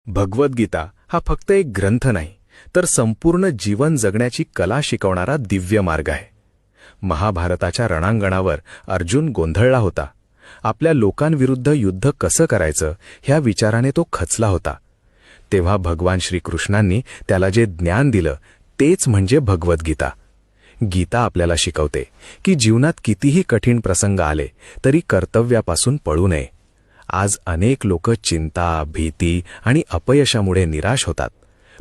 भगवद्गीता हा फक्त एक ग्रंथ नाही, तर संपूर्ण जीवन जगण्याची कला शिकवणारा दिव्य मार्ग आहे. महाभारताच्या रणांगणावर अर्जुन गोंधळला होता. आपल्या लोकांविरुद्ध युद्ध कसं करायचं ह्या विचाराने तो खचला होता. तेव्हा भगवान श्रीकृष्णांनी त्याला जे ज्ञान दिलं तेच म्हणजे भगवद्गीता. गीता आपल्याला शिकवते की जीवनात कितीही कठीण प्रसंग आले तरी कर्तव्यापासून पळू नये. आज अनेक लोक चिंता, भीती आणि अपयशामुळे निराश होतात,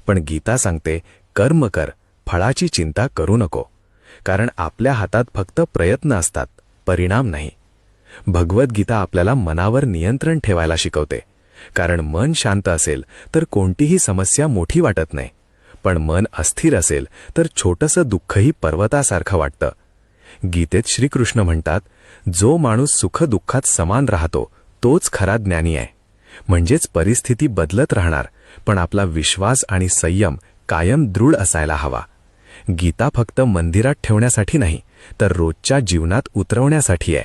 पण गीता सांगते कर्म कर, फळाची चिंता करू नको. कारण आपल्या हातात फक्त प्रयत्न असतात, परिणाम नाही. भगवद्गीता आपल्याला मनावर नियंत्रण ठेवायला शिकवते, कारण मन शांत असेल तर कोणतीही समस्या मोठी वाटत नाही, पण मन अस्थिर असेल तर छोटंसं दुःखही पर्वतासारखं वाटतं. गीतेत श्रीकृष्ण म्हणतात, जो माणूस सुख-दुःखात समान राहतो तोच खरा ज्ञानी आहे. म्हणजेच परिस्थिती बदलत राहणार, पण आपला विश्वास आणि संयम कायम दृढ असायला हवा. गीता फक्त मंदिरात ठेवण्यासाठी नाही, तर रोजच्या जीवनात उतरवण्यासाठी आहे.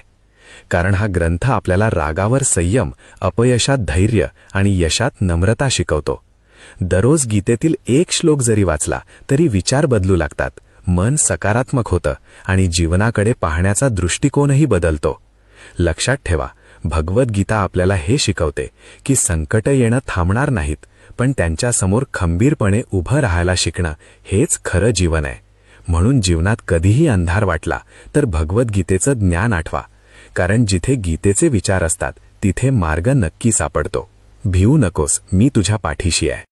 कारण हा ग्रंथ आपल्याला रागावर संयम, अपयशात धैर्य आणि यशात नम्रता शिकवतो. दररोज गीतेतील एक श्लोक जरी वाचला तरी विचार बदलू लागतात, मन सकारात्मक होतं आणि जीवनाकडे पाहण्याचा दृष्टिकोनही बदलतो. लक्षात ठेवा, भगवद्गीता आपल्याला हे शिकवते की संकट येणं थांबणार नाहीत, पण त्यांच्यासमोर खंबीरपणे उभं राहायला शिकणं हेच खरं जीवन आहे. म्हणून जीवनात कधीही अंधार वाटला तर भगवद्गीतेचं ज्ञान आठवा, कारण जिथे गीतेचे विचार असतात तिथे मार्ग नक्की सापडतो. भिवू नकोस, मी तुझ्या पाठीशी आहे.